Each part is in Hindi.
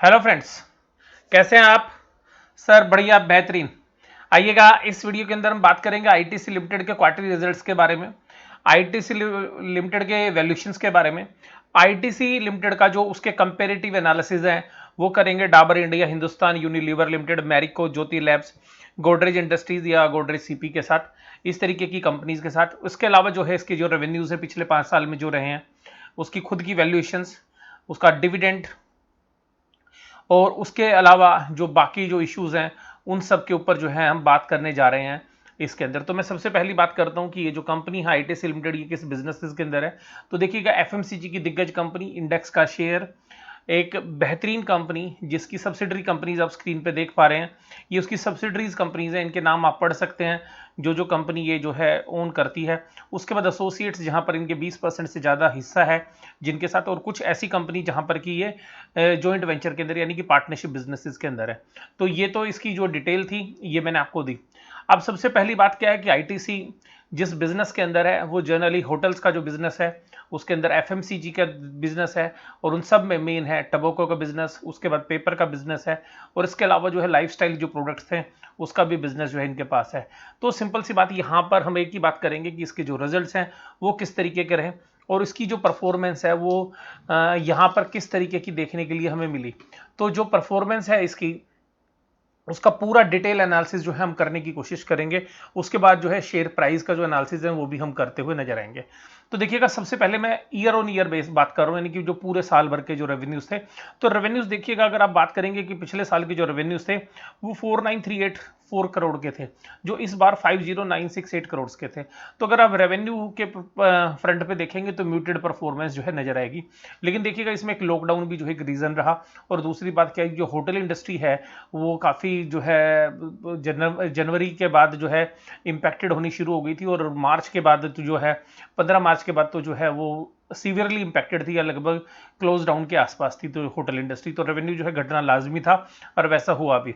हेलो फ्रेंड्स, कैसे हैं आप? सर बढ़िया बेहतरीन। आइएगा, इस वीडियो के अंदर हम बात करेंगे आईटीसी लिमिटेड के क्वार्टरली रिजल्ट्स के बारे में, आईटीसी लिमिटेड के वैल्यूएशंस के बारे में, आईटीसी लिमिटेड का जो उसके कंपेरेटिव एनालिसिस है वो करेंगे Dabur India, Hindustan Unilever Limited, Marico, Jyothy Labs, Godrej Industries या गोदरेज सीपी के साथ, इस तरीके की कंपनीज के साथ। उसके अलावा जो है इसके जो रेवेन्यूज है पिछले 5 साल में जो रहे हैं, उसकी खुद की वैल्यूएशंस, उसका डिविडेंड, और उसके अलावा जो बाकी जो इश्यूज हैं उन सब के ऊपर जो है हम बात करने जा रहे हैं इसके अंदर। तो मैं सबसे पहली बात करता हूं कि ये जो कंपनी है आईटीसी लिमिटेड, ये किस बिजनेस के अंदर है। तो देखिएगा, एफएमसीजी की दिग्गज कंपनी, इंडेक्स का शेयर, एक बेहतरीन कंपनी जिसकी सब्सिडरी कंपनीज आप स्क्रीन पे देख पा रहे हैं, ये उसकी सब्सिडरीज कंपनीज हैं, इनके नाम आप पढ़ सकते हैं जो जो कंपनी ये जो है ओन करती है। उसके बाद एसोसिएट्स, जहां पर इनके 20% से ज़्यादा हिस्सा है जिनके साथ, और कुछ ऐसी कंपनी जहां पर कि ये जॉइंट वेंचर के अंदर यानी कि पार्टनरशिप बिजनेसेस के अंदर है। तो ये तो इसकी जो डिटेल थी ये मैंने आपको दी। अब सबसे पहली बात क्या है कि आईटीसी जिस बिजनेस के अंदर है वो जनरली होटल्स का जो बिजनेस है, उसके अंदर एफएमसीजी का बिजनेस है, और उन सब में मेन है टबोको का बिजनेस, उसके बाद पेपर का बिजनेस है, और इसके अलावा जो है लाइफस्टाइल जो प्रोडक्ट्स हैं उसका भी बिजनेस जो है इनके पास है। तो सिंपल सी बात, यहाँ पर हम एक ही बात करेंगे कि इसके जो रिजल्ट्स हैं वो किस तरीके के रहे, और इसकी जो परफॉर्मेंस है वो यहाँ पर किस तरीके की देखने के लिए हमें मिली। तो जो परफॉर्मेंस है इसकी, उसका पूरा डिटेल एनालिसिस जो है हम करने की कोशिश करेंगे। उसके बाद जो है शेयर प्राइस का जो एनालिसिस है वो भी हम करते हुए नजर आएंगे। तो देखिएगा, सबसे पहले मैं ईयर ऑन ईयर बेस बात कर रहा हूं, यानी कि जो पूरे साल भर के जो रेवेन्यूज थे। तो रेवेन्यूज देखिएगा, अगर आप बात करेंगे कि पिछले साल के जो रेवेन्यूज थे वो 49,384 करोड़ के थे, जो इस बार 50,968 करोड़ के थे। तो अगर आप रेवेन्यू के फ्रंट पे देखेंगे तो म्यूटेड परफॉर्मेंस जो है नजर आएगी। लेकिन देखिएगा, इसमें एक लॉकडाउन भी जो है एक रीजन रहा, और दूसरी बात क्या है, जो होटल इंडस्ट्री है वो काफ़ी जो है जनवरी के बाद जो है इम्पैक्टेड होनी शुरू हो गई थी, और मार्च के बाद तो जो है 15 मार्च के बाद तो जो है वो सीवियरली इंपैक्टेड थी, या लगभग क्लोज डाउन के आसपास थी तो होटल इंडस्ट्री। तो रेवेन्यू जो है घटना लाजमी था, और वैसा हुआ भी।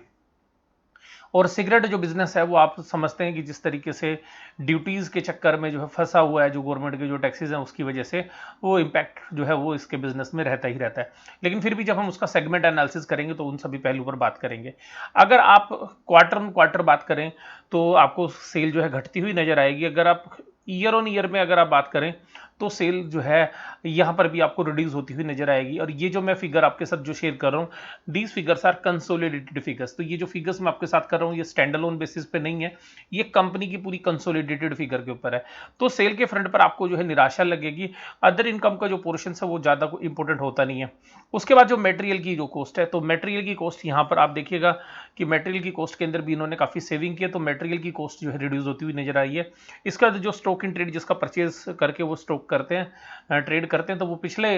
और सिगरेट जो बिजनेस है वो आप समझते हैं कि जिस तरीके से ड्यूटीज के चक्कर में जो है फंसा हुआ है, जो गवर्नमेंट के जो टैक्सेस हैं उसकी वजह से वो इम्पैक्ट जो है वो इसके बिजनेस में रहता ही रहता है। लेकिन फिर भी जब हम उसका सेगमेंट एनालिसिस करेंगे तो उन सभी पहलू पर बात करेंगे। अगर आप क्वार्टर ऑन क्वार्टर बात करें तो आपको सेल जो है घटती हुई नजर आएगी। अगर आप ईयर ऑन ईयर में अगर आप बात करें तो सेल जो है यहाँ पर भी आपको रिड्यूस होती हुई नजर आएगी। और ये जो मैं फिगर आपके साथ जो शेयर कर रहा हूँ, these figures are consolidated figures. तो ये जो फिगर्स मैं आपके साथ कर रहा हूँ ये स्टैंड अलोन बेसिस पे नहीं है, ये कंपनी की पूरी कंसोलिडेटेड फिगर के ऊपर है। तो सेल के फ्रंट पर आपको जो है निराशा लगेगी। अदर इनकम का जो पोर्शन है वो ज़्यादा इंपॉर्टेंट होता नहीं है। उसके बाद जो मटेरियल की जो कॉस्ट है, तो मटेरियल की कॉस्ट यहाँ पर आप देखिएगा कि मटेरियल की कॉस्ट के अंदर भी इन्होंने काफ़ी सेविंग की है, तो मटेरियल की कॉस्ट जो है रिड्यूस होती हुई नजर आई है। इसका जो स्टॉक इन ट्रेड जिसका परचेज करके वो स्टॉक करते हैं, ट्रेड करते हैं, तो वो पिछले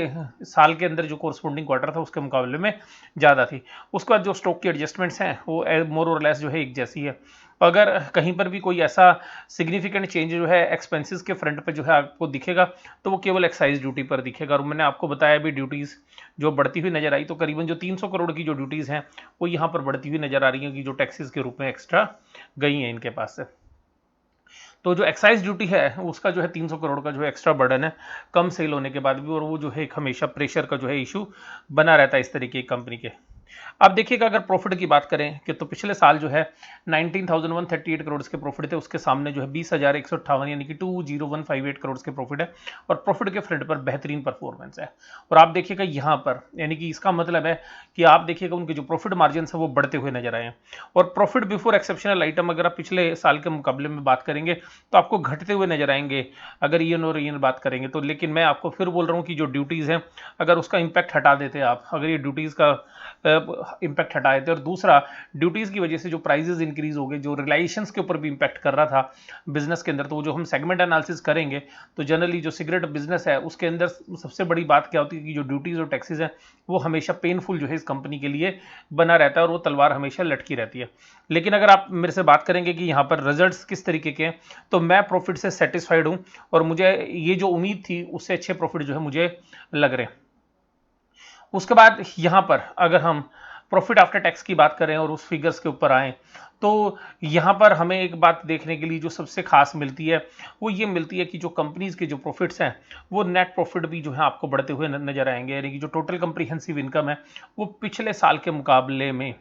साल के अंदर जो कोरस्पोंडिंग क्वार्टर था उसके मुकाबले में ज़्यादा थी। उसके बाद जो स्टॉक की एडजस्टमेंट्स हैं वो मोर और लेस जो है एक जैसी है। अगर कहीं पर भी कोई ऐसा सिग्निफिकेंट चेंज जो है एक्सपेंसेस के फ्रंट पे जो है आपको दिखेगा तो वो केवल एक्साइज ड्यूटी पर दिखेगा। और मैंने आपको बताया भी ड्यूटीज़ जो बढ़ती हुई नजर आई, तो करीबन जो 300 करोड़ की जो ड्यूटीज़ हैं वो यहाँ पर बढ़ती हुई नजर आ रही हैं कि जो टैक्सेस के रूप में एक्स्ट्रा गई हैं इनके पास से। तो जो एक्साइज ड्यूटी है उसका जो है 300 करोड़ का जो है एक्स्ट्रा बर्डन है कम सेल होने के बाद भी, और वो जो है एक हमेशा प्रेशर का जो है इशू बना रहता है इस तरीके की कंपनी के। अब देखिएगा, अगर प्रॉफिट की बात करें कि तो पिछले साल जो है 19,138 करोड़ के प्रॉफिट थे, उसके सामने जो है 20,158 यानी कि 20,158 करोड़ के प्रॉफिट है, और प्रॉफिट के फ्रंट पर बेहतरीन परफॉर्मेंस है। और आप देखिएगा यहाँ पर, यानी कि इसका मतलब है कि आप देखिएगा उनके जो प्रॉफिट मार्जिन है वो बढ़ते हुए नजर आए हैं। और प्रॉफिट बिफोर एक्सेप्शनल आइटम अगर आप पिछले साल के मुकाबले में बात करेंगे तो आपको घटते हुए नजर आएंगे अगर ईयर और ईयर बात करेंगे तो। लेकिन मैं आपको फिर बोल रहा हूँ कि जो ड्यूटीज़ हैं, अगर उसका इम्पैक्ट हटा देते आप, अगर ये ड्यूटीज़ का इम्पैक्ट हटाए थे, और दूसरा ड्यूटीज़ की वजह से जो प्राइजेस इंक्रीज हो गए, जो रिलाइजेशंस के ऊपर भी इम्पैक्ट कर रहा था बिजनेस के अंदर, तो वो जो हम सेगमेंट एनालिसिस करेंगे तो जनरली जो सिगरेट बिजनेस है उसके अंदर सबसे बड़ी बात क्या होती है कि जो ड्यूटीज़ और टैक्सेस हैं वो हमेशा पेनफुल जो है इस कंपनी के लिए बना रहता है, और वो तलवार हमेशा लटकी रहती है। लेकिन अगर आप मेरे से बात करेंगे कि यहाँ पर रिजल्ट्स किस तरीके के हैं, तो मैं प्रॉफिट से सेटिस्फाइड हूँ, और मुझे ये जो उम्मीद थी उससे अच्छे प्रॉफिट जो है मुझे लग रहे हैं। उसके बाद यहाँ पर अगर हम प्रॉफिट आफ्टर टैक्स की बात करें और उस फिगर्स के ऊपर आए, तो यहाँ पर हमें एक बात देखने के लिए जो सबसे खास मिलती है वो ये मिलती है कि जो कंपनीज के जो प्रॉफिट्स हैं वो नेट प्रॉफिट भी जो है आपको बढ़ते हुए नजर आएंगे, यानी कि जो टोटल कंप्रीहेंसिव इनकम है वो पिछले साल के मुकाबले में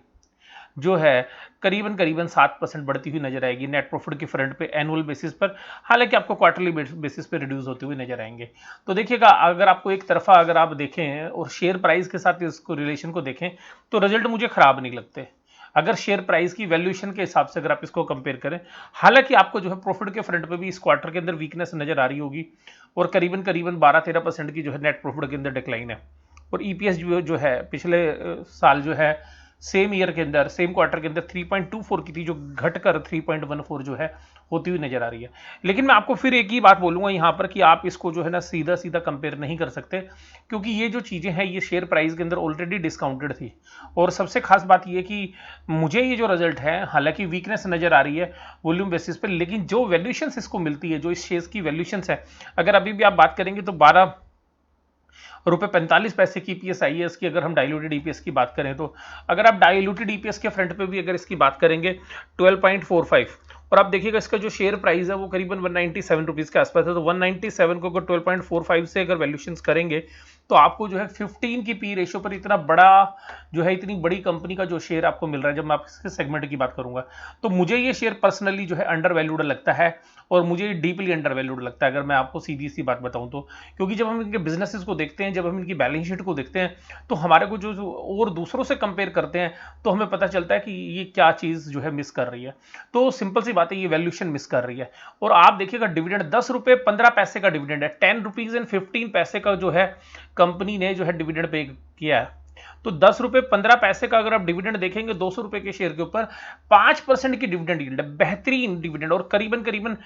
जो है करीबन करीबन 7% बढ़ती हुई नजर आएगी नेट प्रॉफिट के फ्रंट पे एनुअल बेसिस पर। हालांकि आपको क्वार्टरली बेसिस पे रिड्यूस होते हुए नजर आएंगे। तो देखिएगा, अगर आपको एक तरफा अगर आप देखें और शेयर प्राइस के साथ इसको रिलेशन को देखें तो रिजल्ट मुझे खराब नहीं लगते, अगर शेयर प्राइस की वैल्यूएशन के हिसाब से अगर आप इसको कंपेयर करें। हालांकि आपको जो है प्रॉफिट के फ्रंट पे भी इस क्वार्टर के अंदर वीकनेस नजर आ रही होगी और करीबन करीबन 12-13% की जो है नेट प्रॉफिट के अंदर डिक्लाइन है। और ईपीएस जो है पिछले साल जो है सेम ईयर के अंदर सेम क्वार्टर के अंदर 3.24 की थी, जो घटकर 3.14 जो है होती हुई नजर आ रही है। लेकिन मैं आपको फिर एक ही बात बोलूंगा यहाँ पर कि आप इसको जो है ना सीधा सीधा कंपेयर नहीं कर सकते, क्योंकि ये जो चीजें हैं ये शेयर प्राइस के अंदर ऑलरेडी डिस्काउंटेड थी। और सबसे खास बात ये कि मुझे ये जो रिजल्ट है, हालांकि वीकनेस नजर आ रही है वॉल्यूम बेसिस पे, लेकिन जो वैल्यूएशन इसको मिलती है, जो इस शेयर की वैल्यूएशन है, अगर अभी भी आप बात करेंगे तो 12 रुपए 45 पैसे की ईपीएस आई है इसकी। अगर हम डाइल्यूटेड ईपीएस की बात करें तो अगर आप डाइल्यूटेड ईपीएस के फ्रंट पे भी अगर इसकी बात करेंगे 12.45, और आप देखिएगा इसका जो शेयर प्राइस है वो करीबन 197 रुपीज के आसपास है। तो 197 को अगर 12.45 से अगर वैल्यूशन करेंगे तो आपको जो है 15 की पी रेशियो पर इतना बड़ा जो है, इतनी बड़ी कंपनी का जो शेयर आपको मिल रहा है। जब मैं आपके सेगमेंट की बात करूंगा तो मुझे ये शेयर पर्सनली जो है अंडर वैल्यूड लगता है, और मुझे डीपली अंडर वैल्यूड लगता है अगर मैं आपको सीधी सी बात बताऊं तो। क्योंकि जब हम इनके बिजनेसेस को देखते हैं, जब हम इनकी बैलेंस शीट को देखते हैं, तो हमारे को जो और दूसरों से कंपेयर करते हैं तो हमें पता चलता है कि ये क्या चीज जो है मिस कर रही है। तो सिंपल सी बात है, ये वैल्यूएशन मिस कर रही है। और आप देखिएगा डिविडेंड 10 रुपए 15 पैसे का डिविडेंड है, 10 रुपीज एंड 15 पैसे का जो है कंपनी ने जो है डिविडेंड पे किया है। तो 10 रुपए 15 पैसे का अगर आप डिविडेंड देखेंगे 200 रुपए के शेयर के ऊपर 5% की डिविडेंड यील्ड है, बेहतरीन डिविडेंड, और करीबन करीबन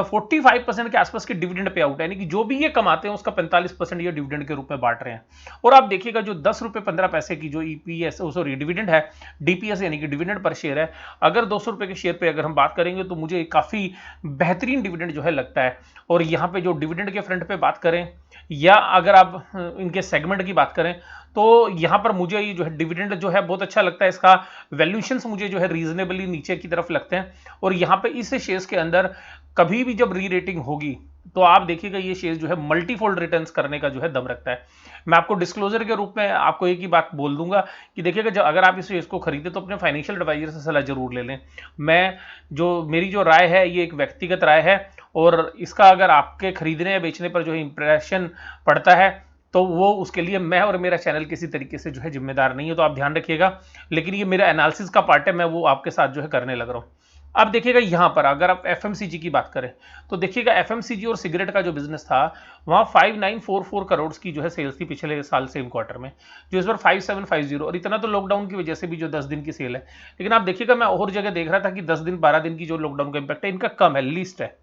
45% के आसपास की डिविडेंड पे आउट है, यानी कि जो भी ये कमाते हैं उसका 45% ये डिविडेंड के रूप में बांट रहे हैं। और आप देखिएगा जो 10 रुपए 15 पैसे की जो ईपीएस सॉरी डिविडेंड है, डीपीएस यानी कि डिविडेंड पर शेयर है, अगर 200 रुपए के शेयर पे अगर हम बात करेंगे तो मुझे काफी बेहतरीन डिविडेंड जो है लगता है। और यहाँ पे जो डिविडेंड के फ्रंट पे बात करें या अगर आप इनके सेगमेंट की बात करें तो यहां पर मुझे ये जो है डिविडेंड जो है बहुत अच्छा लगता है, इसका वैल्यूएशंस मुझे जो है रीजनेबली नीचे की तरफ लगते हैं। और यहां पे इस शेयर्स के अंदर कभी भी जब री रेटिंग होगी तो आप देखिएगा ये शेयर जो है मल्टीफोल्ड रिटर्न्स करने का जो है दम रखता है। मैं आपको डिस्क्लोजर के रूप में आपको एक ही बात बोल दूंगा कि देखिएगा जब अगर आप इस शेयर को खरीदे तो अपने फाइनेंशियल एडवाइजर से सलाह जरूर ले लें। मेरी जो राय है ये एक व्यक्तिगत राय है, और इसका अगर आपके खरीदने या बेचने पर जो है इंप्रेशन पड़ता है तो वो उसके लिए मैं और मेरा चैनल किसी तरीके से जो है जिम्मेदार नहीं है, तो आप ध्यान रखिएगा। लेकिन ये मेरा एनालिसिस का पार्ट है, मैं वो आपके साथ जो है करने लग रहा हूँ। अब देखिएगा यहाँ पर अगर आप एफएमसीजी की बात करें तो देखिएगा एफएमसीजी और सिगरेट का जो बिजनेस था वहाँ 5944 करोड़ की जो है सेल्स थी पिछले साल सेम क्वार्टर में, जो इस बार 5750, और इतना तो लॉकडाउन की वजह से भी जो 10 दिन की सेल है। लेकिन आप देखिएगा मैं और जगह देख रहा था कि 10 दिन 12 दिन की जो लॉकडाउन का इंपैक्ट है इनका कम है, लीस्ट है।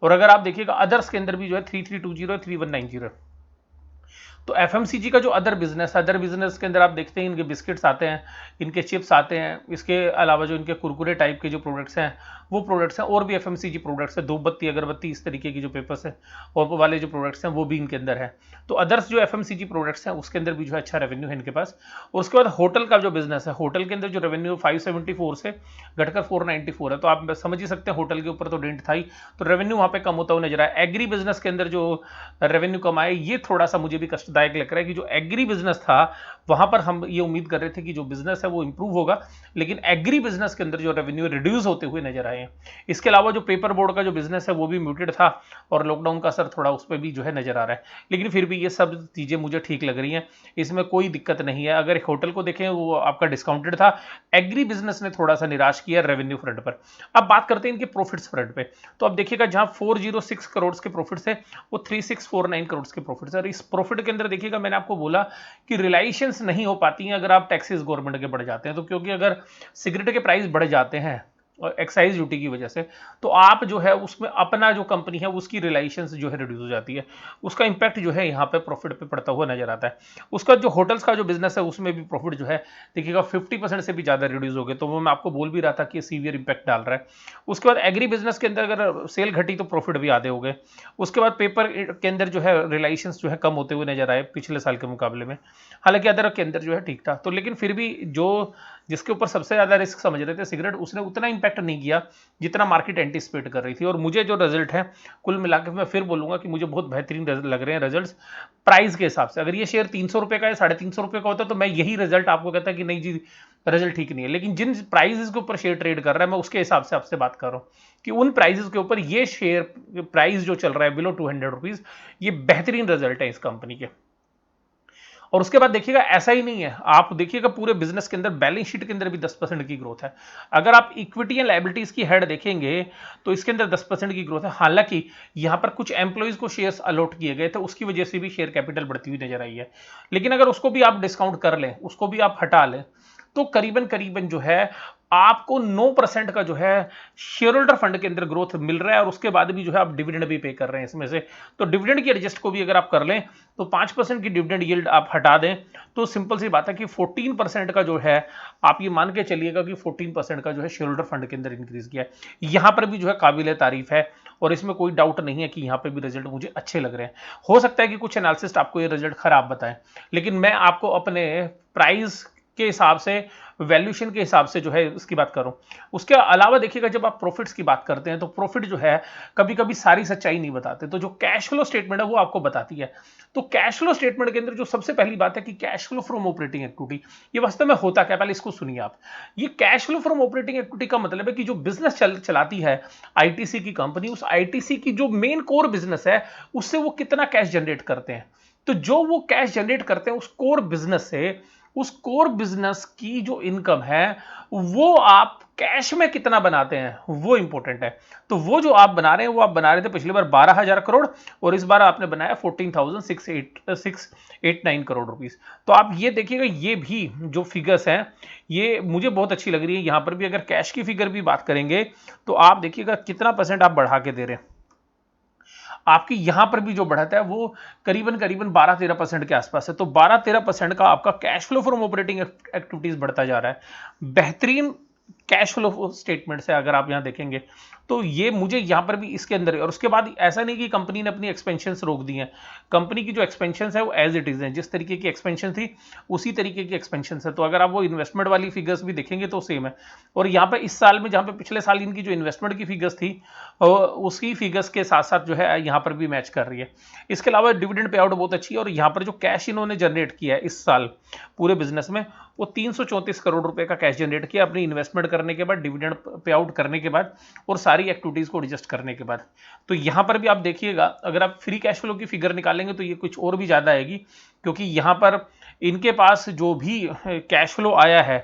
और अगर आप देखिएगा अदर्स के अंदर भी जो है 3320 3190। तो एफएमसीजी का जो अदर बिजनेस के अंदर आप देखते हैं इनके बिस्किट्स आते हैं, इनके चिप्स आते हैं, इसके अलावा जो इनके कुरकुरे टाइप के जो प्रोडक्ट्स हैं वो प्रोडक्ट्स हैं, और भी एफएमसीजी प्रोडक्ट्स हैं, धूपबत्ती अगरबत्ती इस तरीके की जो पेपर्स हैं और वाले जो प्रोडक्ट्स हैं वो भी इनके अंदर है। तो अदर्स जो एफएमसीजी प्रोडक्ट्स हैं उसके अंदर भी जो है अच्छा रेवेन्यू है इनके पास। और उसके बाद होटल का जो बिजनेस है, होटल के अंदर जो रेवेन्यू 574 से घटकर 494 है, तो आप समझ ही सकते हैं होटल के ऊपर तो डेंट था ही, तो रेवेन्यू वहां पे कम होता हुआ नजर आया। एग्री बिजनेस के अंदर जो रेवेन्यू कम आए ये थोड़ा सा मुझे भी कष्टदायक लग रहा है कि जो एग्री बिजनेस था वहां पर हम ये उम्मीद कर रहे थे कि जो बिजनेस है वो इंप्रूव होगा, लेकिन एग्री बिजनेस के अंदर जो रेवेन्यू रिड्यूस होते हुए नजर आए हैं। इसके अलावा जो पेपर बोर्ड का जो बिजनेस है वो भी म्यूटेड था, और लॉकडाउन का असर थोड़ा उस पर भी जो है नजर आ रहा है। लेकिन फिर भी ये सब चीजें मुझे ठीक लग रही हैं, इसमें कोई दिक्कत नहीं है। अगर एक होटल को देखें वो आपका डिस्काउंटेड था, एग्री बिजनेस ने थोड़ा सा निराश किया रेवेन्यू फ्रंट पर। अब बात करते हैं इनके प्रॉफिट्स फ्रंट पे, तो अब देखिएगा जहां 406 करोड़ के प्रॉफिट्स है वो 3649 करोड़ के प्रॉफिट्स है। और इस प्रॉफिट के अंदर देखिएगा मैंने आपको बोला कि रिलाइजेशंस नहीं हो पाती हैं अगर आप टैक्सेस गवर्नमेंट के बढ़ जाते हैं, तो क्योंकि अगर सिगरेट के प्राइस बढ़ जाते हैं एक्साइज ड्यूटी की वजह से, तो आप जो है उसमें अपना जो कंपनी है उसकी रिलाइजेंस जो है रिड्यूस हो जाती है, उसका इंपैक्ट जो है यहाँ पे प्रॉफिट पे पड़ता हुआ नजर आता है। उसका जो होटल्स का जो बिजनेस है उसमें भी प्रॉफिट जो है देखिएगा 50% से भी ज्यादा रिड्यूस हो गए, तो वो मैं आपको बोल भी रहा था कि सीवियर इंपैक्ट डाल रहा है। उसके बाद एग्री बिजनेस के अंदर अगर सेल घटी तो प्रॉफिट भी आधे हो गए। उसके बाद पेपर के अंदर जो है रिलाइजेंस जो है कम होते हुए नजर आए पिछले साल के मुकाबले में, हालांकि अदरक के अंदर जो है ठीक था, तो लेकिन फिर भी जो जिसके ऊपर सबसे ज्यादा रिस्क समझ रहे थे सिगरेट, उसने उतना इंपैक्ट नहीं किया जितना मार्केट एंटिसिपेट कर रही थी। और मुझे जो रिजल्ट है कुल मिलाकर मैं फिर बोलूंगा कि मुझे बहुत बेहतरीन लग रहे हैं रिजल्ट्स प्राइस के हिसाब से। अगर ये शेयर 300 रुपए का या 350 रुपए का होता तो मैं यही रिजल्ट आपको कहता कि नहीं जी रिजल्ट ठीक नहीं है, लेकिन जिन प्राइसेस के ऊपर शेयर ट्रेड कर रहा है मैं उसके हिसाब से आपसे बात कर रहा हूं कि उन प्राइसेस के ऊपर ये शेयर प्राइस जो चल रहा है बिलो 200 रुपीज, ये बेहतरीन रिजल्ट है इस कंपनी के। और उसके बाद देखिएगा ऐसा ही नहीं है, आप देखिएगा पूरे बिजनेस के अंदर बैलेंस शीट के अंदर भी 10% की ग्रोथ है। अगर आप इक्विटी एंड लायबिलिटीज की हेड देखेंगे तो इसके अंदर 10% की ग्रोथ है। हालांकि यहां पर कुछ एम्प्लॉइज को शेयर्स अलॉट किए गए थे, उसकी वजह से भी शेयर कैपिटल बढ़ती हुई नजर आई है, लेकिन अगर उसको भी आप डिस्काउंट कर लें, उसको भी आप हटा लें, तो करीबन करीबन जो है आपको 9% का जो है शेयर होल्डर फंड के अंदर ग्रोथ मिल रहा है, और उसके बाद भी जो है आप डिविडेंड भी पे कर रहे हैं इसमें से। तो डिविडेंड की एडजस्ट को भी अगर आप कर लें तो 5% की डिविडेंड यील्ड आप हटा दें तो सिंपल सी बात है कि 14% का जो है आप ये मान के चलिएगा कि 14% का जो है शेयर होल्डर फंड के अंदर इंक्रीज किया है। यहां पर भी जो है काबिल तारीफ है, और इसमें कोई डाउट नहीं है कि यहां पर भी रिजल्ट मुझे अच्छे लग रहे हैं। हो सकता है कि कुछ एनालिसिस्ट आपको ये रिजल्ट खराब बताएं, लेकिन मैं आपको अपने प्राइस के हिसाब से, वैल्यूएशन के हिसाब से जो है इसकी बात करूं। उसके अलावा देखिएगा जब आप प्रॉफिट्स की बात करते हैं तो प्रॉफिट जो है कभी कभी सारी सच्चाई नहीं बताते, तो जो कैश फ्लो स्टेटमेंट है वो आपको बताती है। तो कैश फ्लो स्टेटमेंट के अंदर जो सबसे पहली बात है कि cash flow from operating activity, ये वास्तव में होता क्या, पहले इसको सुनिए आप। ये cash flow from operating activity का मतलब है कि जो बिजनेस चलाती है आईटीसी की कंपनी, उस आईटीसी की जो मेन कोर बिजनेस है उससे वो कितना कैश जनरेट करते हैं। तो जो वो कैश जनरेट करते हैं उस कोर बिजनेस से, उस कोर बिजनेस की जो इनकम है वो आप कैश में कितना बनाते हैं वो इंपॉर्टेंट है। तो वो जो आप बना रहे हैं वो आप बना रहे थे पिछली बार 12,000 करोड़, और इस बार आपने बनाया 14,689 करोड़ रुपीस। तो आप ये देखिएगा, ये भी जो फिगर्स हैं ये मुझे बहुत अच्छी लग रही है। यहां पर भी अगर कैश की फिगर भी बात करेंगे तो आप देखिएगा कितना परसेंट आप बढ़ा के दे रहे हैं। आपकी यहां पर भी जो बढ़त है वो करीबन करीबन 12-13% के आसपास है। तो 12-13% का आपका cash flow from operating activities बढ़ता जा रहा है। बेहतरीन कैश फ्लो स्टेटमेंट से अगर आप यहां देखेंगे तो ये मुझे यहां पर भी इसके अंदर, और उसके बाद ऐसा नहीं कि कंपनी ने अपनी एक्सपेंशन रोक दी है। कंपनी की जो एक्सपेंशन है वो एज इट इज है, जिस तरीके की एक्सपेंशन थी उसी तरीके की एक्सपेंशन है। तो अगर आप वो इन्वेस्टमेंट वाली फिगर्स भी देखेंगे तो सेम है। और यहाँ पे इस साल में जहां पे पिछले साल इनकी जो इन्वेस्टमेंट की फिगर्स थी उसकी फिगर्स के साथ साथ जो है यहाँ पर भी मैच कर रही है। इसके अलावा डिविडेंड पे आउट बहुत अच्छी है, और यहाँ पर जो कैश इन्होंने जनरेट किया है इस साल पूरे बिजनेस में वो 334 करोड़ रुपए का कैश जनरेट किया अपनी इन्वेस्टमेंट करने के बाद, डिविडेंड पे आउट करने के बाद, और सारी एक्टिविटीज को एडजस्ट करने के बाद। तो यहां पर भी आप देखिएगा अगर आप फ्री कैश फ्लो की फिगर निकालेंगे तो ये कुछ और भी ज्यादा आएगी, क्योंकि यहां पर इनके पास जो भी कैश फ्लो आया है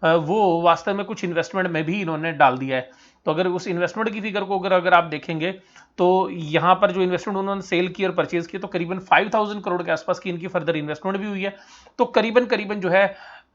वो वास्तव में कुछ इन्वेस्टमेंट में भी इन्होंने डाल दिया है। तो अगर उस इन्वेस्टमेंट की फिगर को अगर आप देखेंगे तो यहां पर जो इन्वेस्टमेंट उन्होंने सेल की और परचेज की तो करीबन 5,000 करोड़ के आसपास की इनकी फर्दर इन्वेस्टमेंट भी हुई है। तो करीबन करीबन जो है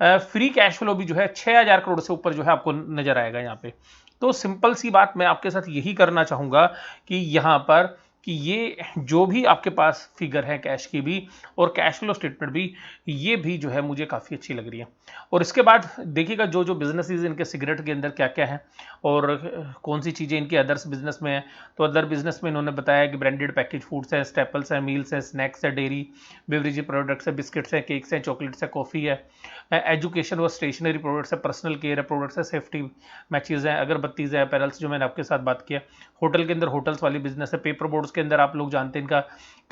फ्री कैश फ्लो भी जो है 6,000 करोड़ से ऊपर जो है आपको नजर आएगा यहाँ पे। तो सिंपल सी बात मैं आपके साथ यही करना चाहूंगा कि यहां पर कि ये जो भी आपके पास फिगर है कैश की भी और कैश फ्लो स्टेटमेंट भी, ये भी जो है मुझे काफ़ी अच्छी लग रही है। और इसके बाद देखिएगा जो जो बिजनेसेस इनके सिगरेट के अंदर क्या क्या है और कौन सी चीज़ें इनके अदर्स बिजनेस में है। तो अदर बिजनेस में इन्होंने बताया कि ब्रांडेड पैकेज फूड्स है, स्टेपल्स है, मील्स है, स्नैक्स है, डेयरी बेवरेज प्रोडक्ट्स है, बिस्किट्स है, केक्स है, चॉकलेट्स है, कॉफ़ी है, एजुकेशन व स्टेशनरी प्रोडक्ट्स है, पर्सनल केयर है प्रोडक्ट्स है, सेफ्टी मैचेज है, अगरबत्तीज है, अपैरल्स जो मैंने आपके साथ बात किया। होटल के अंदर होटल्स वाली बिजनेस है, पेपर बोर्ड्स के अंदर आप लोग जानते हैं इनका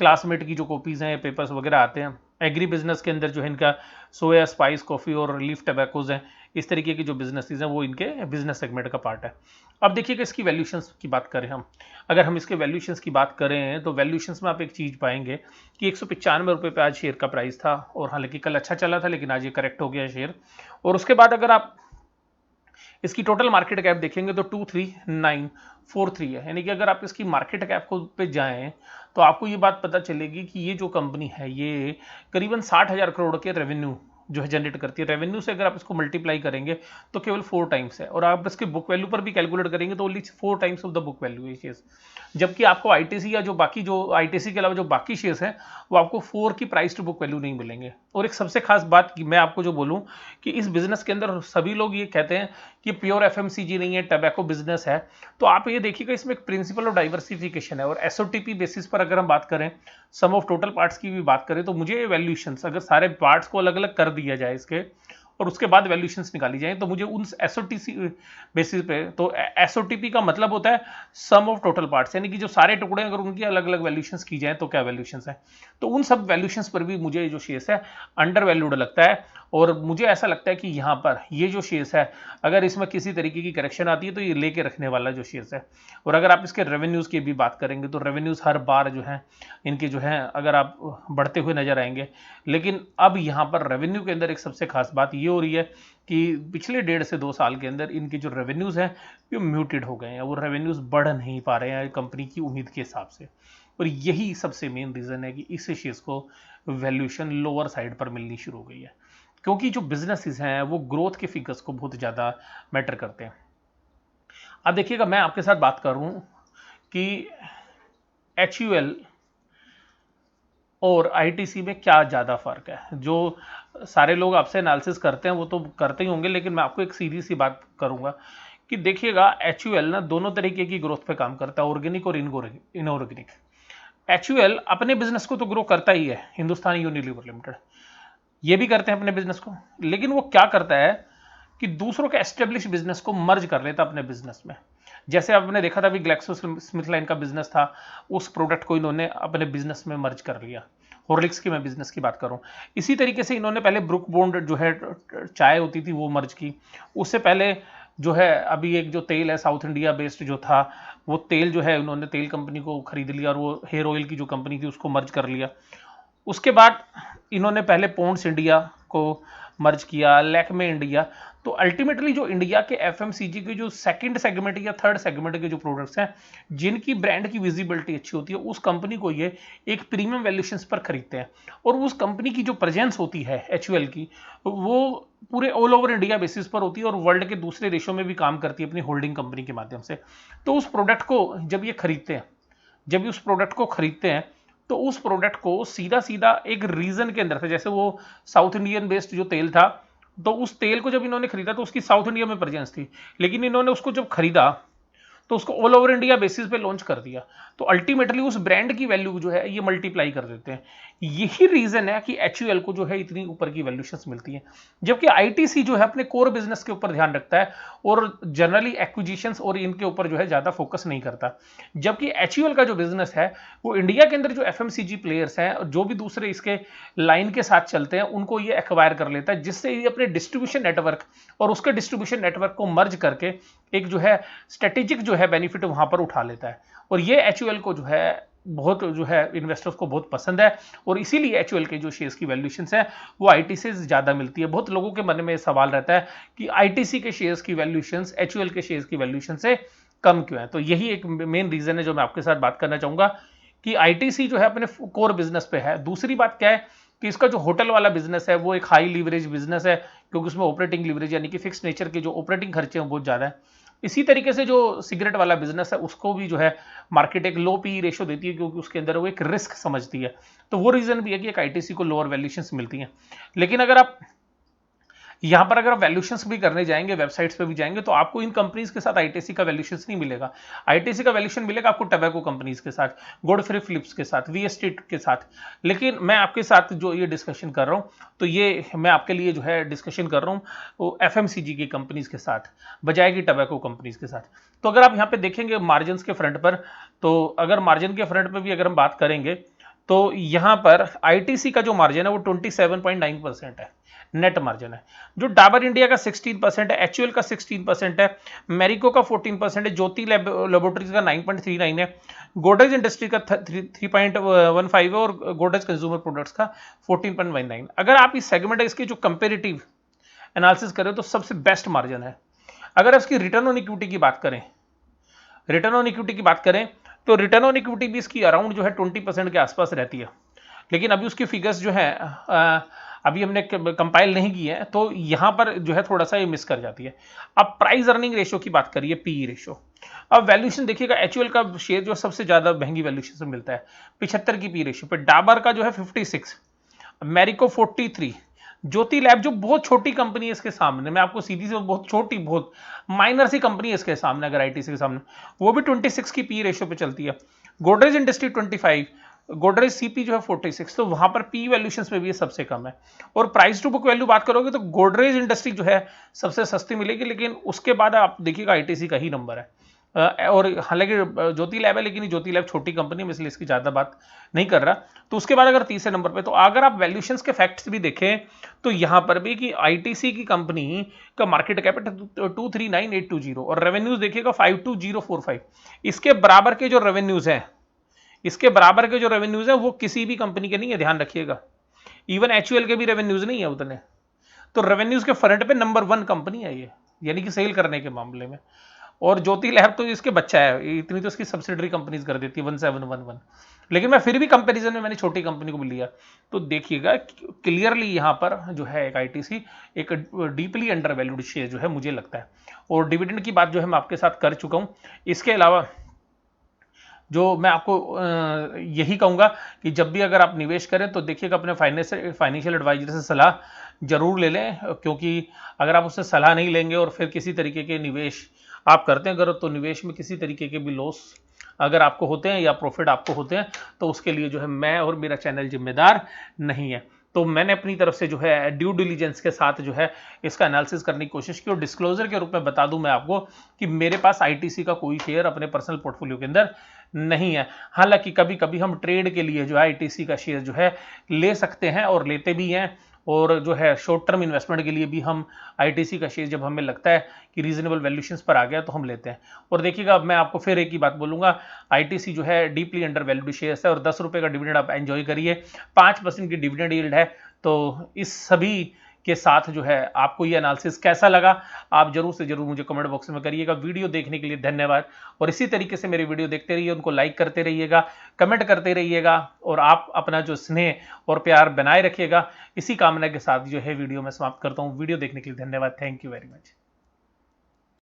क्लासमेट की जो कॉपीज़ हैं पेपर्स वगैरह आते हैं। एग्री बिजनेस के अंदर जो है इनका सोया, स्पाइस, कॉफ़ी और लीफ टबैकोज हैं। इस तरीके की जो बिजनेसेस हैं वो इनके बिजनेस सेगमेंट का पार्ट है। अब देखिए कि इसकी वैल्यूशंस की बात करें हम, अगर हम इसके वैल्यूशंस की बात करें तो वैल्यूशंस में आप एक चीज़ पाएंगे कि 195 रुपये पे आज शेयर का प्राइस था, और हालांकि कल अच्छा चला था लेकिन आज ये करेक्ट हो गया शेयर। और उसके बाद अगर आप इसकी टोटल मार्केट कैप देखेंगे तो 23943 है, यानी कि अगर आप इसकी मार्केट कैप को पे जाएं तो आपको ये बात पता चलेगी कि ये जो कंपनी है ये करीबन 60,000 करोड़ के रेवेन्यू जो है जनरेट करती है। रेवेन्यू से अगर आप इसको मल्टीप्लाई करेंगे तो केवल 4 टाइम्स है, और आप इसके बुक वैल्यू पर भी कैलकुलेट करेंगे तो only 4 times of the book value है शेयर्स। जबकि आपको आईटीसी या जो बाकी जो आईटीसी के अलावा जो बाकी शेयर्स हैं वो आपको 4 की प्राइस टू बुक वैल्यू नहीं मिलेंगे। और एक सबसे खास बात कि मैं आपको जो बोलूं कि इस बिजनेस के अंदर सभी लोग ये कहते हैं कि प्योर एफएमसीजी नहीं है, टबैको बिजनेस है, तो आप ये देखिएगा इसमें एक प्रिंसिपल ऑफ डाइवर्सिफिकेशन है। और एसओटीपी बेसिस पर अगर हम बात करें, सम ऑफ टोटल पार्ट्स की भी बात करें, तो मुझे वैल्यूएशंस अगर सारे पार्ट्स को अलग अलग कर दिया जाए इसके और उसके बाद वैल्यूएशंस निकाली जाए तो मुझे उन एसओटीसी बेसिस पे, तो एसओटीपी का मतलब होता है सम ऑफ टोटल पार्ट्स, यानी कि जो सारे टुकड़े अगर उनकी अलग अलग वैल्यूएशंस की जाए तो क्या वैल्यूएशंस है। तो उन सब वैल्यूएशंस पर भी मुझे जो शेयर्स है अंडर वैल्यूड लगता है। और मुझे ऐसा लगता है कि यहाँ पर ये जो शेयर्स है अगर इसमें किसी तरीके की करेक्शन आती है तो ये लेके रखने वाला जो शेयर्स है। और अगर आप इसके रेवेन्यूज़ की भी बात करेंगे तो रेवेन्यूज़ हर बार जो है इनके जो है अगर आप बढ़ते हुए नजर आएंगे। लेकिन अब यहाँ पर रेवेन्यू के अंदर एक सबसे खास बात ये हो रही है कि पिछले 1.5 से 2 साल के अंदर इनके जो रेवेन्यूज़ हैं ये म्यूटेड हो गए हैं, वो रेवेन्यूज़ बढ़ नहीं पा रहे हैं कंपनी की उम्मीद के हिसाब से। और यही सबसे मेन रीज़न है कि इस शेयर्स को वैल्यूएशन लोअर साइड पर मिलनी शुरू हो गई है, क्योंकि जो बिजनेसेस हैं वो ग्रोथ के फिगर्स को बहुत ज़्यादा मैटर करते हैं। अब देखिएगा मैं आपके साथ बात करूं कि HUL और आईटीसी में क्या ज़्यादा फर्क है। जो सारे लोग आपसे एनालिसिस करते हैं वो तो करते ही होंगे, लेकिन मैं आपको एक सीधी सी बात करूंगा कि देखिएगा HUL ना दोनों तरीके की ग्रोथ पे काम करता है, ऑर्गेनिक और इनऑर्गेनिक। HUL अपने बिजनेस को तो ग्रो करता ही है, हिंदुस्तान यूनिलीवर लिमिटेड ये भी करते हैं अपने बिजनेस को, लेकिन वो क्या करता है कि दूसरों के एस्टेब्लिश बिजनेस को मर्ज कर लेता अपने बिजनेस में। जैसे आपने देखा था भी ग्लैक्सोस्मिथक्लाइन का बिजनेस था, उस प्रोडक्ट को इन्होंने अपने बिजनेस में मर्ज कर लिया। हॉर्लिक्स की मैं बिजनेस की बात करूं, इसी तरीके से इन्होंने पहले ब्रुक बॉन्ड जो है चाय होती थी वो मर्ज की। उससे पहले जो है अभी एक जो तेल है साउथ इंडिया बेस्ड जो था, वो तेल जो है उन्होंने तेल कंपनी को खरीद लिया और वो हेयर ऑयल की जो कंपनी थी उसको मर्ज कर लिया। उसके बाद इन्होंने पहले पॉन्ड्स इंडिया को मर्ज किया, लैक्मे इंडिया। तो अल्टीमेटली जो इंडिया के एफएमसीजी के जो सेकंड सेगमेंट या थर्ड सेगमेंट के जो प्रोडक्ट्स हैं जिनकी ब्रांड की विजिबिलिटी अच्छी होती है उस कंपनी को ये एक प्रीमियम वैल्यूएशंस पर खरीदते हैं। और उस कंपनी की जो प्रेजेंस होती है HUL की, वो पूरे ऑल ओवर इंडिया बेसिस पर होती है और वर्ल्ड के दूसरे देशों में भी काम करती है अपनी होल्डिंग कंपनी के माध्यम से। तो उस प्रोडक्ट को जब ये खरीदते हैं, जब ये उस प्रोडक्ट को खरीदते हैं तो उस प्रोडक्ट को सीधा सीधा एक रीजन के अंदर से, जैसे वो साउथ इंडियन बेस्ड जो तेल था, तो उस तेल को जब इन्होंने खरीदा तो उसकी साउथ इंडिया में प्रेजेंस थी, लेकिन इन्होंने उसको जब खरीदा तो उसको ऑल ओवर इंडिया बेसिस पे लॉन्च कर दिया। तो अल्टीमेटली उस ब्रांड की वैल्यू जो है ये मल्टीप्लाई कर देते हैं। यही रीजन है कि HUL को जो है इतनी ऊपर की वैल्यूशंस मिलती हैं, जबकि आईटीसी जो है अपने कोर बिजनेस के ऊपर ध्यान रखता है और जनरली एक्विजिशंस और इनके ऊपर जो है ज्यादा फोकस नहीं करता। जबकि HUL का जो बिजनेस है वो इंडिया के अंदर जो एफएमसीजी प्लेयर्स हैं और जो भी दूसरे इसके लाइन के साथ चलते हैं उनको ये एक्वायर कर लेता है, जिससे ये अपने डिस्ट्रीब्यूशन नेटवर्क और उसके डिस्ट्रीब्यूशन नेटवर्क को मर्ज करके एक जो है स्ट्रेटेजिक जो है बेनिफिट वहां पर उठा लेता है। और ये HUL को जो है बहुत जो है इन्वेस्टर्स को बहुत पसंद है, और इसीलिए HUL के जो शेयर्स की वैल्यूएशंस है वो आईटीसी से ज्यादा मिलती है। बहुत लोगों के मन में सवाल रहता है कि आईटीसी के शेयर्स की वैल्यूएशंस HUL के शेयर्स की वैल्यूएशन से कम क्यों है। तो यही एक मेन रीजन है जो मैं आपके साथ बात करना चाहूंगा कि आईटीसी जो है अपने कोर बिजनेस पे है। दूसरी बात क्या है कि इसका जो होटल वाला बिजनेस है वो एक हाई लीवरेज बिजनेस है, क्योंकि उसमें ऑपरेटिंग लीवरेज यानी कि फिक्स नेचर के जो ऑपरेटिंग खर्चे हैं बहुत ज्यादा है। इसी तरीके से जो सिगरेट वाला बिजनेस है उसको भी जो है मार्केट एक लो पी रेशो देती है, क्योंकि उसके अंदर वो एक रिस्क समझती है। तो वो रीजन भी है कि एक आईटीसी को लोअर वैल्यूएशंस मिलती हैं। लेकिन अगर आप यहां पर अगर आप वैल्यूएशंस भी करने जाएंगे, वेबसाइट्स पे भी जाएंगे, तो आपको इन कंपनीज के साथ आईटीसी का वैल्यूएशंस नहीं मिलेगा। आईटीसी का वैल्यूएशन मिलेगा आपको टबैको कंपनीज के साथ, गॉडफ्रे फिलिप्स के साथ, वीएसटी के साथ। लेकिन मैं आपके साथ जो ये डिस्कशन कर रहा हूं तो ये मैं आपके लिए जो है डिस्कशन कर रहा हूं वो एफएमसीजी की कंपनीज के साथ बजाय कि टबैको कंपनीज के साथ। तो अगर आप यहाँ पे देखेंगे मार्जिन के फ्रंट पर, तो अगर मार्जिन के फ्रंट पर भी अगर हम बात करेंगे तो यहां पर आईटीसी का जो मार्जिन है वो 27.9% है, नेट मार्जिन है। जो डाबर इंडिया का 16% है, HUL का 16% है, मैरिको का 14% है, ज्योति लैबोरेटरीज का 9.39 है, गोडरेज इंडस्ट्री का 3.15 है और गोडरेज कंज्यूमर प्रोडक्ट्स का 14.19। अगर आप इस सेगमेंट इसके जो कंपेरेटिव एनालिसिस करें तो सबसे बेस्ट मार्जिन है। अगर इसकी रिटर्न ऑन इक्विटी की बात करें, रिटर्न ऑन इक्विटी की बात करें तो रिटर्न ऑन इक्विटी भी इसकी अराउंड जो है 20% के आसपास रहती है। लेकिन अभी उसकी फिगर्स जो है अभी हमने कंपाइल नहीं की है, तो यहां पर जो है थोड़ा सा ये मिस कर जाती है। अब प्राइस अर्निंग रेशियो की बात करिए, पीई रेशियो। अब वैल्यूएशन देखिएगा, एचयूएल का शेयर जो सबसे ज्यादा महंगी वैल्यूएशन से मिलता है 75 की पी रेशियो पे, डाबर का जो है 56, मैरिको 43, ज्योति लैब जो बहुत छोटी कंपनी है इसके सामने, मैं आपको सीधी से, बहुत छोटी, बहुत माइनर सी कंपनी है इसके सामने, अगर आईटीसी के सामने, वो भी 26 की पी रेशियो पे चलती है। गोदरेज इंडस्ट्री 25, गोदरेज सीपी जो है 46, तो वहां पर पी वैल्यूएशन में भी ये सबसे कम है। और प्राइस टू बुक वैल्यू बात करोगे तो गोदरेज इंडस्ट्री जो है सबसे सस्ती मिलेगी, लेकिन उसके बाद आप देखिएगा आईटीसी का ही नंबर है। और हालांकि ज्योति लैब है, लेकिन ज्योति लैब छोटी कंपनी है, इसलिए इसकी ज्यादा बात नहीं कर रहा। तो उसके बाद अगर तीसरे नंबर पे, तो अगर आप वैल्यूएशंस के फैक्ट्स भी देखें तो यहां पर भी कि आईटीसी की कंपनी का मार्केट कैपिटल 239820 और रेवेन्यूज देखिएगा 52045। इसके बराबर के जो रेवेन्यूज हैं, वो किसी भी कंपनी के नहीं है, ध्यान रखिएगा। इवन एचयूएल के भी रेवेन्यूज नहीं है उतने। तो रेवेन्यूज के फ्रंट पे नंबर 1 कंपनी है ये, यानी कि सेल करने के मामले में। और ज्योति लैब तो इसके बच्चा है, इतनी तो इसकी सब्सिडरी कंपनीज कर देती है 1711। लेकिन मैं फिर भी कंपैरिजन में मैंने छोटी कंपनी को भी लिया। तो देखिएगा क्लियरली यहां पर जो है एक आईटीसी एक डीपली अंडर वैल्यूड शेयर जो है मुझे लगता है। और डिविडेंड की बात जो है मैं आपके साथ कर चुका हूं। इसके अलावा जो मैं आपको यही कहूंगा कि जब भी अगर आप निवेश करें तो देखिएगा अपने फाइनेंशियल एडवाइजर से सलाह जरूर ले लें, क्योंकि अगर आप उससे सलाह नहीं लेंगे और फिर किसी तरीके के निवेश आप करते हैं अगर, तो निवेश में किसी तरीके के भी लॉस अगर आपको होते हैं या प्रॉफिट आपको होते हैं, तो उसके लिए जो है मैं और मेरा चैनल जिम्मेदार नहीं है। तो मैंने अपनी तरफ से जो है ड्यू डिलीजेंस के साथ जो है इसका एनालिसिस करने की कोशिश की, और डिस्क्लोजर के रूप में बता दूं मैं आपको कि मेरे पास आईटीसी का कोई शेयर अपने पर्सनल पोर्टफोलियो के अंदर नहीं है। हालांकि कभी कभी हम ट्रेड के लिए जो है आईटीसी का शेयर जो है ले सकते हैं और लेते भी हैं, और जो है शॉर्ट टर्म इन्वेस्टमेंट के लिए भी हम आईटीसी का शेयर जब हमें लगता है कि रीजनेबल वैल्यूएशंस पर आ गया तो हम लेते हैं। और देखिएगा अब मैं आपको फिर एक ही बात बोलूंगा, आईटीसी जो है डीपली अंडर वैल्यूड शेयर है और 10 रुपए का डिविडेंड आप एंजॉय करिए, 5% की डिविडेंड यील्ड है। तो इस सभी के साथ जो है आपको ये एनालिसिस कैसा लगा, आप जरूर से जरूर मुझे कमेंट बॉक्स में करिएगा। वीडियो देखने के लिए धन्यवाद, और इसी तरीके से मेरे वीडियो देखते रहिए, उनको लाइक करते रहिएगा, कमेंट करते रहिएगा, और आप अपना जो स्नेह और प्यार बनाए रखिएगा। इसी कामना के साथ जो है वीडियो में समाप्त करता हूं। वीडियो देखने के लिए धन्यवाद। Thank you very much.